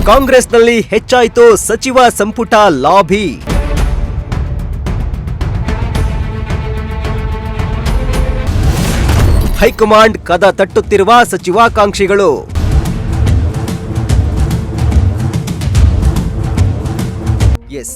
ಕಾಂಗ್ರೆಸ್ನಲ್ಲಿ ಹೆಚ್ಚಾಯಿತು ಸಚಿವ ಸಂಪುಟ ಲಾಬಿ. ಹೈಕಮಾಂಡ್ ಕದ ತಟ್ಟುತ್ತಿರುವ ಸಚಿವಾಕಾಂಕ್ಷಿಗಳು. ಎಸ್,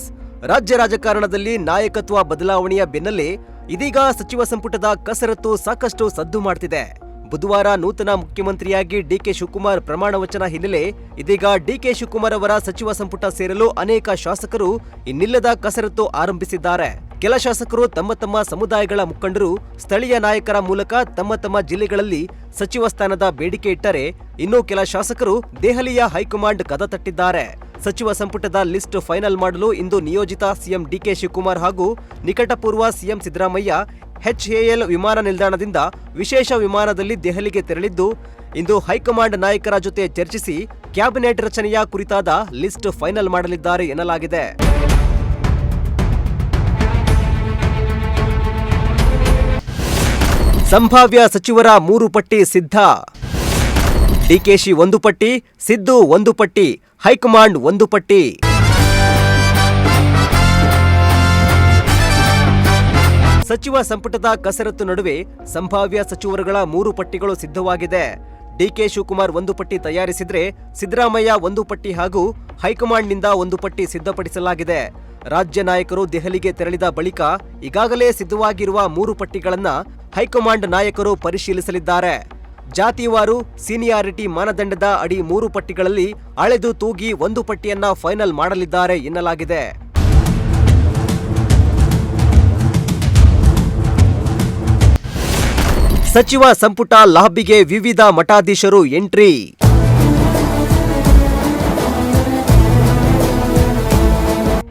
ರಾಜ್ಯ ರಾಜಕಾರಣದಲ್ಲಿ ನಾಯಕತ್ವ ಬದಲಾವಣೆಯ ಬೆನ್ನಲ್ಲೇ ಇದೀಗ ಸಚಿವ ಸಂಪುಟದ ಕಸರತ್ತು ಸಾಕಷ್ಟು ಸದ್ದು ಮಾಡ್ತಿದೆ. ಬುಧವಾರ ನೂತನ ಮುಖ್ಯಮಂತ್ರಿಯಾಗಿ ಡಿಕೆ ಶಿವಕುಮಾರ್ ಪ್ರಮಾಣ ವಚನ ಹಿನ್ನೆಲೆ ಇದೀಗ ಡಿಕೆ ಶಿವಕುಮಾರ್ ಅವರ ಸಚಿವ ಸಂಪುಟ ಸೇರಲು ಅನೇಕ ಶಾಸಕರು ಇನ್ನಿಲ್ಲದ ಕಸರತ್ತು ಆರಂಭಿಸಿದ್ದಾರೆ. ಕೆಲ ಶಾಸಕರು ತಮ್ಮ ತಮ್ಮ ಸಮುದಾಯಗಳ ಮುಖಂಡರು, ಸ್ಥಳೀಯ ನಾಯಕರ ಮೂಲಕ ತಮ್ಮ ತಮ್ಮ ಜಿಲ್ಲೆಗಳಲ್ಲಿ ಸಚಿವ ಸ್ಥಾನದ ಬೇಡಿಕೆ ಇಟ್ಟರೆ, ಇನ್ನು ಕೆಲ ಶಾಸಕರು ದೆಹಲಿಯ ಹೈಕಮಾಂಡ್ ಕದ ತಟ್ಟಿದ್ದಾರೆ. ಸಚಿವ ಸಂಪುಟದ ಲಿಸ್ಟ್ ಫೈನಲ್ ಮಾಡಲು ಇಂದು ನಿಯೋಜಿತ ಸಿಎಂ ಡಿಕೆ ಶಿವಕುಮಾರ್ ಹಾಗೂ ನಿಕಟಪೂರ್ವ ಸಿಎಂ ಸಿದ್ದರಾಮಯ್ಯ HAL ವಿಮಾನ ನಿಲ್ದಾಣದಿಂದ ವಿಶೇಷ ವಿಮಾನದಲ್ಲಿ ದೆಹಲಿಗೆ ತೆರಳಿದ್ದು, ಇಂದು ಹೈಕಮಾಂಡ್ ನಾಯಕರ ಜೊತೆ ಚರ್ಚಿಸಿ ಕ್ಯಾಬಿನೆಟ್ ರಚನೆಯ ಕುರಿತಾದ ಲಿಸ್ಟ್ ಫೈನಲ್ ಮಾಡಲಿದ್ದಾರೆ ಎನ್ನಲಾಗಿದೆ. ಸಂಭಾವ್ಯ ಸಚಿವರ 3 ಪಟ್ಟಿ ಸಿದ್ಧ. ಡಿಕೆಶಿ 1 ಪಟ್ಟಿ, ಸಿದ್ದು 1 ಪಟ್ಟಿ, ಹೈಕಮಾಂಡ್ 1 ಪಟ್ಟಿ. ಸಚಿವ ಸಂಪುಟದ ಕಸರತ್ತು ನಡುವೆ ಸಂಭಾವ್ಯ ಸಚಿವರುಗಳ 3 ಪಟ್ಟಿಗಳು ಸಿದ್ಧವಾಗಿದೆ. ಡಿಕೆ ಶಿವಕುಮಾರ್ 1 ಪಟ್ಟಿ ತಯಾರಿಸಿದ್ರೆ, ಸಿದ್ದರಾಮಯ್ಯ 1 ಪಟ್ಟಿ ಹಾಗೂ ಹೈಕಮಾಂಡ್ನಿಂದ 1 ಪಟ್ಟಿ ಸಿದ್ಧಪಡಿಸಲಾಗಿದೆ. ರಾಜ್ಯ ನಾಯಕರು ದೆಹಲಿಗೆ ತೆರಳಿದ ಬಳಿಕ ಈಗಾಗಲೇ ಸಿದ್ಧವಾಗಿರುವ 3 ಪಟ್ಟಿಗಳನ್ನ ಹೈಕಮಾಂಡ್ ನಾಯಕರು ಪರಿಶೀಲಿಸಲಿದ್ದಾರೆ. ಜಾತಿವಾರು ಸೀನಿಯಾರಿಟಿ ಮಾನದಂಡದ ಅಡಿ 3 ಪಟ್ಟಿಗಳಲ್ಲಿ ಅಳೆದು ತೂಗಿ 1 ಪಟ್ಟಿಯನ್ನ ಫೈನಲ್ ಮಾಡಲಿದ್ದಾರೆ ಎನ್ನಲಾಗಿದೆ. ಸಚಿವ ಸಂಪುಟ ಲಾಬಿಗೆ ವಿವಿಧ ಮಠಾಧೀಶರು ಎಂಟ್ರಿ.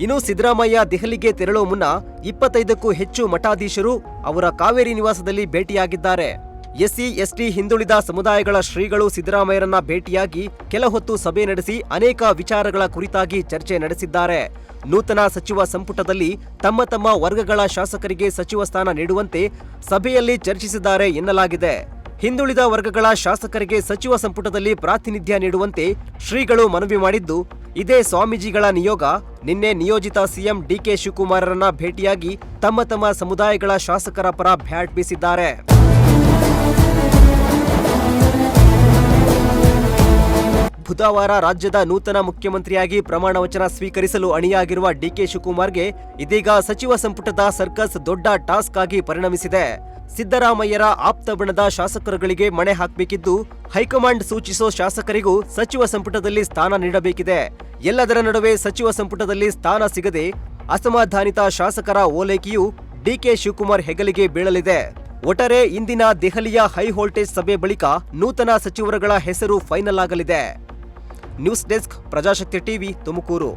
ಇನ್ನು ಸಿದ್ದರಾಮಯ್ಯ ದೆಹಲಿಗೆ ತೆರಳುವ ಮುನ್ನ 25ಕ್ಕೂ ಹೆಚ್ಚು ಮಠಾಧೀಶರು ಅವರ ಕಾವೇರಿ ನಿವಾಸದಲ್ಲಿ ಭೇಟಿಯಾಗಿದ್ದಾರೆ. SC ST ಹಿಂದುಳಿದ ಸಮುದಾಯಗಳ ಶ್ರೀಗಳು ಸಿದ್ದರಾಮಯ್ಯರನ್ನ ಭೇಟಿಯಾಗಿ ಕೆಲ ಹೊತ್ತು ಸಭೆ ನಡೆಸಿ ಅನೇಕ ವಿಚಾರಗಳ ಕುರಿತಾಗಿ ಚರ್ಚೆ ನಡೆಸಿದ್ದಾರೆ. ನೂತನ ಸಚಿವ ಸಂಪುಟದಲ್ಲಿ ತಮ್ಮ ತಮ್ಮ ವರ್ಗಗಳ ಶಾಸಕರಿಗೆ ಸಚಿವ ಸ್ಥಾನ ನೀಡುವಂತೆ ಸಭೆಯಲ್ಲಿ ಚರ್ಚಿಸಿದ್ದಾರೆ ಎನ್ನಲಾಗಿದೆ. ಹಿಂದುಳಿದ ವರ್ಗಗಳ ಶಾಸಕರಿಗೆ ಸಚಿವ ಸಂಪುಟದಲ್ಲಿ ಪ್ರಾತಿನಿಧ್ಯ ನೀಡುವಂತೆ ಶ್ರೀಗಳು ಮನವಿ ಮಾಡಿದ್ದು, ಇದೇ ಸ್ವಾಮೀಜಿಗಳ ನಿಯೋಗ. ನಿನ್ನೆ ನಿಯೋಜಿತ ಸಿಎಂ ಡಿಕೆ ಶಿವಕುಮಾರರನ್ನ ಭೇಟಿಯಾಗಿ ತಮ್ಮ ತಮ್ಮ ಸಮುದಾಯಗಳ ಶಾಸಕರ ಪರ ಬ್ಯಾಟ್ ಬೀಸಿದ್ದಾರೆ. ಬುಧವಾರ ರಾಜ್ಯದ ನೂತನ ಮುಖ್ಯಮಂತ್ರಿಯಾಗಿ ಪ್ರಮಾಣ ವಚನ ಸ್ವೀಕರಿಸಲು ಅಣಿಯಾಗಿರುವ ಡಿಕೆ ಶಿವಕುಮಾರ್ಗೆ ಇದೀಗ ಸಚಿವ ಸಂಪುಟದ ಸರ್ಕಸ್ ದೊಡ್ಡ ಟಾಸ್ಕ್ ಆಗಿ ಪರಿಣಮಿಸಿದೆ. ಸಿದ್ದರಾಮಯ್ಯರ ಆಪ್ತ ಬಣದ ಶಾಸಕರುಗಳಿಗೆ ಮಣೆ ಹಾಕಬೇಕಿದ್ದು, ಹೈಕಮಾಂಡ್ ಸೂಚಿಸೋ ಶಾಸಕರಿಗೂ ಸಚಿವ ಸಂಪುಟದಲ್ಲಿ ಸ್ಥಾನ ನೀಡಬೇಕಿದೆ. ಎಲ್ಲದರ ನಡುವೆ ಸಚಿವ ಸಂಪುಟದಲ್ಲಿ ಸ್ಥಾನ ಸಿಗದೆ ಅಸಮಾಧಾನಿತ ಶಾಸಕರ ಓಲೈಕೆಯು ಡಿಕೆ ಶಿವಕುಮಾರ್ ಹೆಗಲಿಗೆ ಬೀಳಲಿದೆ. ಒಟ್ಟಾರೆ ಇಂದಿನ ದೆಹಲಿಯ ಹೈ ವೋಲ್ಟೇಜ್ ಸಭೆ ಬಳಿಕ ನೂತನ ಸಚಿವರುಗಳ ಹೆಸರು ಫೈನಲ್ ಆಗಲಿದೆ. News desk, Prajashakti TV, Tumakuru.